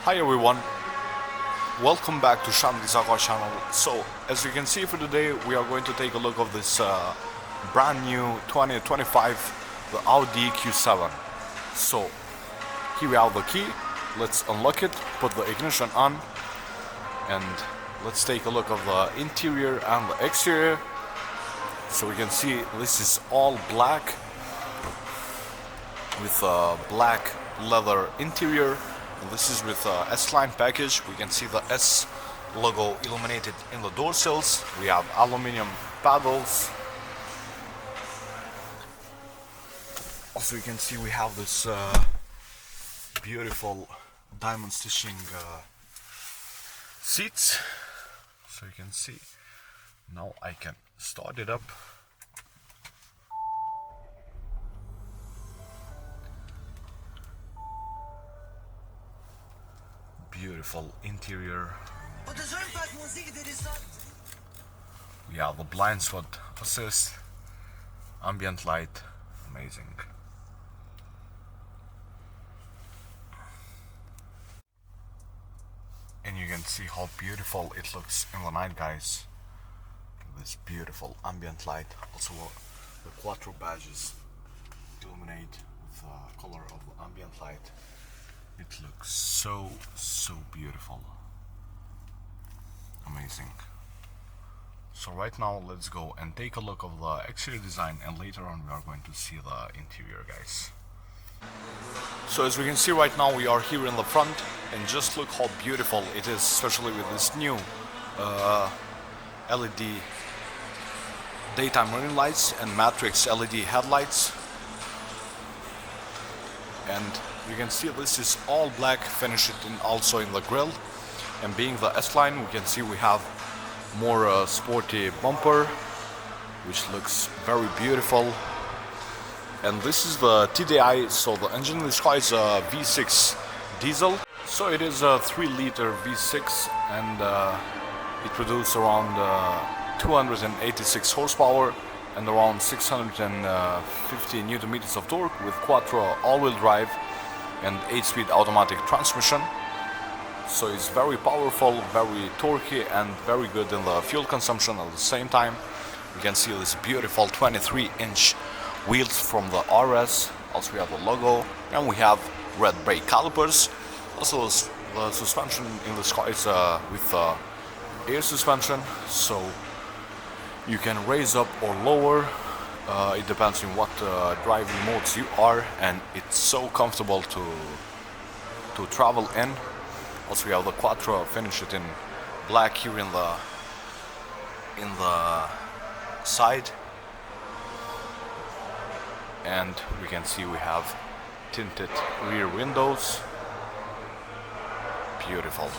Hi everyone, welcome back to Shanti Saga channel. So as you can see for today, we are going to take a look of this brand new 2025 the Audi Q7. So here we have the key, let's unlock it, put the ignition on, and let's take a look of the interior and the exterior. So we can see this is all black with a black leather interior. This is with S-line package. We can see the S logo illuminated in the door sills. We have aluminum paddles. Also you can see we have this beautiful diamond stitching seats. So you can see, now I can start it up. Beautiful interior. We have the blind spot assist, ambient light, amazing. And you can see how beautiful it looks in the night, guys. This beautiful ambient light. Also the Quattro badges illuminate with the color of the ambient light. It looks so beautiful, amazing. So right now let's go and take a look of the exterior design, and later on we are going to see the interior, guys. So as we can see right now, we are here in the front, and just look how beautiful it is, especially with this new LED daytime running lights and matrix LED headlights. And you can see this is all black, finished also in the grille. And being the S-line, we can see we have more sporty bumper, which looks very beautiful. And this is the TDI, so the engine in this car is a V6 diesel. So it is a 3-liter V6, and it produces around 286 horsepower and around 650 Newton meters of torque with Quattro all-wheel drive and 8-speed automatic transmission. So it's very powerful, very torquey, and very good in the fuel consumption. At the same time, you can see this beautiful 23-inch wheels from the RS. Also we have the logo, and we have red brake calipers. Also the suspension in this car is with air suspension, so you can raise up or lower. It depends on what driving modes you are, and it's so comfortable to travel in. Also we have the Quattro finished in black here in the side, and we can see we have tinted rear windows. Beautiful.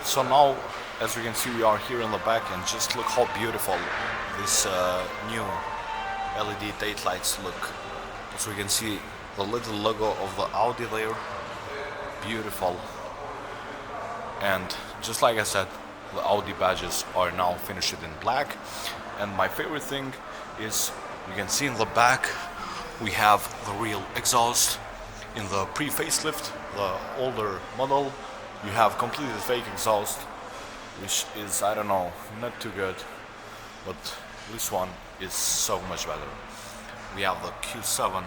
So now, as we can see, we are here in the back, and just look how beautiful this new LED taillights look. So we can see the little logo of the Audi there. Beautiful. And just like I said, the Audi badges are now finished in black. And my favorite thing is, you can see in the back we have the real exhaust. In the pre-facelift, the older model, you have completely fake exhaust, which is, I don't know, not too good, but this one is so much better. We have the Q7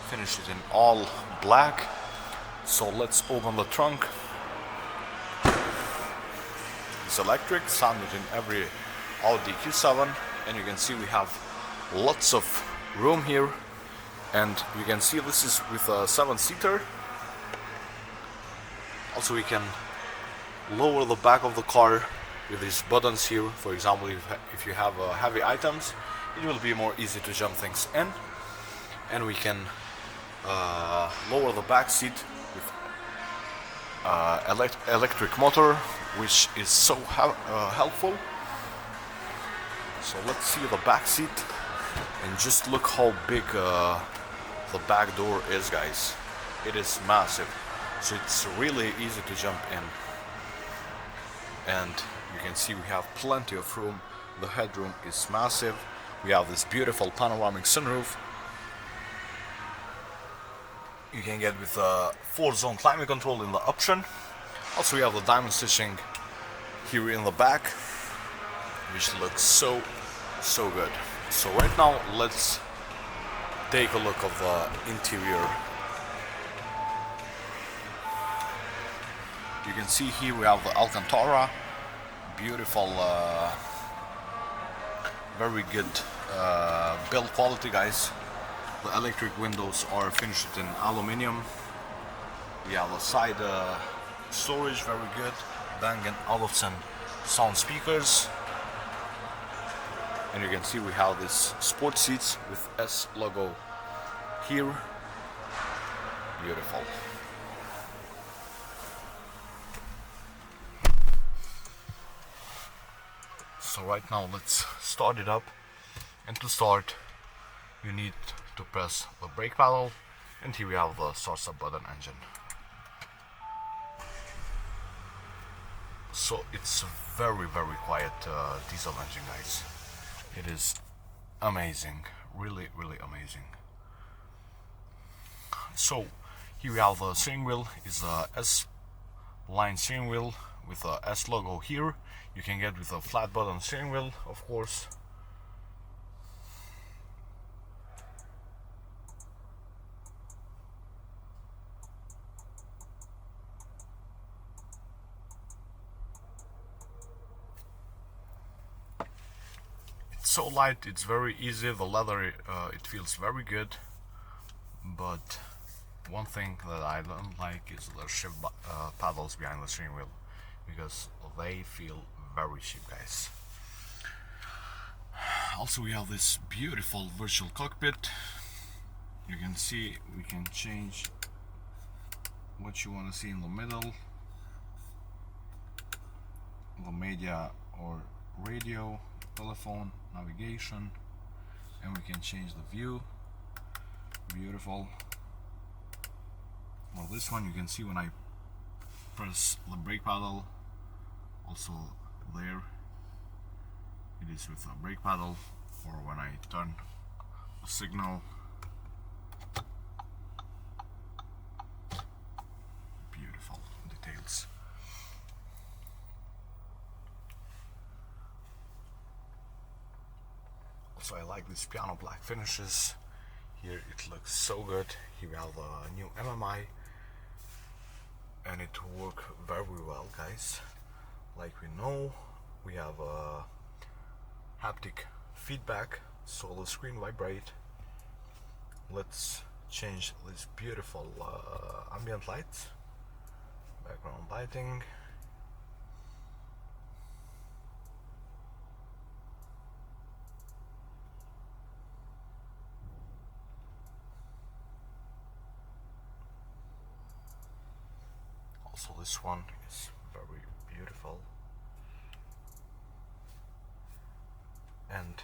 finished in all black. So let's open the trunk. It's electric, standard in every Audi Q7, and you can see we have lots of room here. And you can see this is with a 7-seater. Also we can lower the back of the car with these buttons here. For example, if you have heavy items, it will be more easy to jump things in. And we can lower the back seat with electric motor, which is so helpful. So let's see the back seat, and just look how big the back door is, guys. It is massive, so it's really easy to jump in. And you can see we have plenty of room. The headroom is massive. We have this beautiful panoramic sunroof. you can get with a 4-zone climate control in the option. Also we have the diamond stitching here in the back, which looks so good. So right now let's take a look of the interior. You can see here we have the Alcantara, beautiful, very good build quality, guys. The electric windows are finished in aluminium. We have the side storage, very good. Bang & Olufsen sound speakers. And you can see we have this sport seats with S logo here. Beautiful. So right now let's start it up, and to start you need to press the brake pedal, and here we have the start up button engine. So it's a very quiet diesel engine, guys. It is amazing, really amazing. So here we have the steering wheel, is a S line steering wheel with a S logo here. You can get with a flat bottom steering wheel, of course. It's so light, it's very easy. The leather, it feels very good. But one thing that I don't like is the shift paddles behind the steering wheel, because they feel very cheap, guys. Also we have this beautiful virtual cockpit. You can see we can change what you want to see in the middle, the media or radio, telephone, navigation, and we can change the view. Beautiful. Well, this one you can see when I press the brake pedal, also there it is with a brake pedal, or when I turn the signal. Beautiful details. Also I like these piano black finishes. Here it looks so good. Here we have a new MMI, and it works very well, guys. Like we know, we have a haptic feedback, so the screen vibrate. Let's change this beautiful ambient lights, background lighting. Also this one is very beautiful, and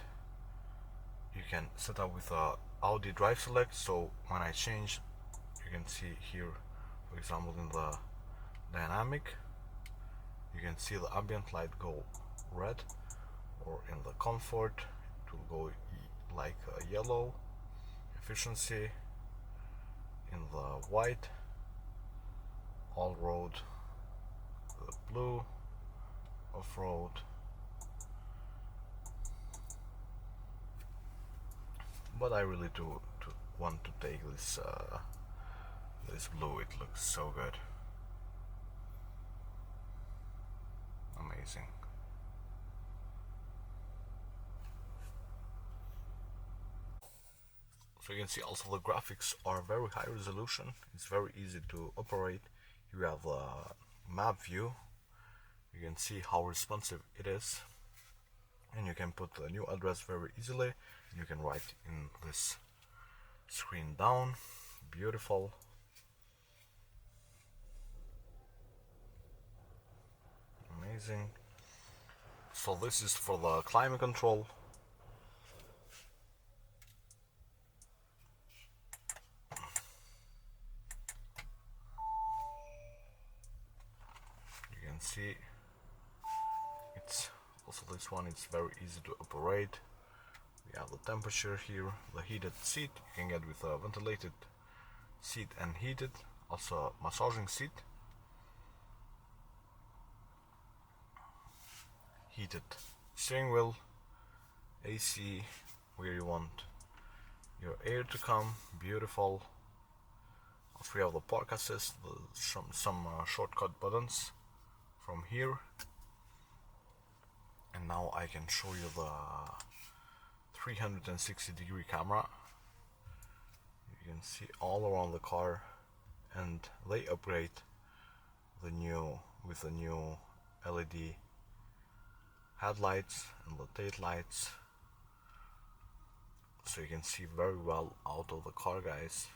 you can set up with a Audi drive select, so when I change, you can see here, for example, in the dynamic, you can see the ambient light go red, or in the comfort it will go like a yellow, efficiency in the white, all road, the blue, off-road, but I really do want to take this this blue. It looks so good, amazing. So you can see also the graphics are very high resolution. It's very easy to operate. You have a map view. You can see how responsive it is, and you can put a new address very easily. You can write in this screen down. Beautiful. Amazing. So this is for the climate control. You can see it's also this one, it's very easy to operate. We have the temperature here, the heated seat you can get with a ventilated seat and heated, also massaging seat, heated steering wheel, AC where you want your air to come, beautiful. Also we have the park assist, some shortcut buttons from here. And now I can show you the 360-degree camera. You can see all around the car, and they upgrade with the new LED headlights and the tail lights, so you can see very well out of the car, guys.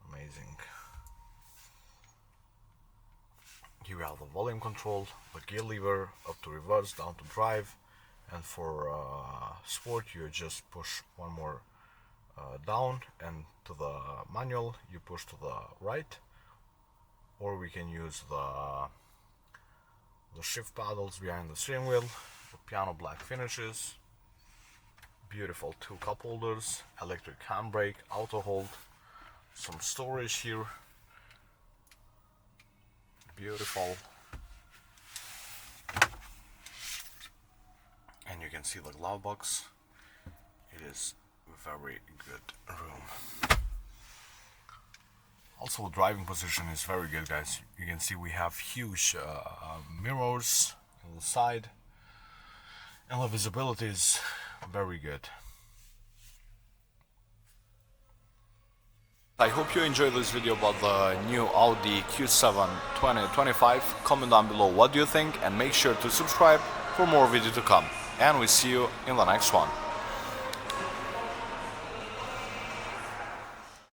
Amazing. Here we have the volume control, the gear lever, up to reverse, down to drive, and for sport you just push one more down, and to the manual you push to the right, or we can use the shift paddles behind the steering wheel, the piano black finishes, beautiful 2 cup holders, electric handbrake, auto hold, some storage here, beautiful, and you can see the glove box. It is very good room. Also, the driving position is very good, guys. You can see we have huge mirrors on the side, and the visibility is very good. I hope you enjoyed this video about the new Audi Q7 2025. Comment down below what do you think, and make sure to subscribe for more videos to come. And we see you in the next one.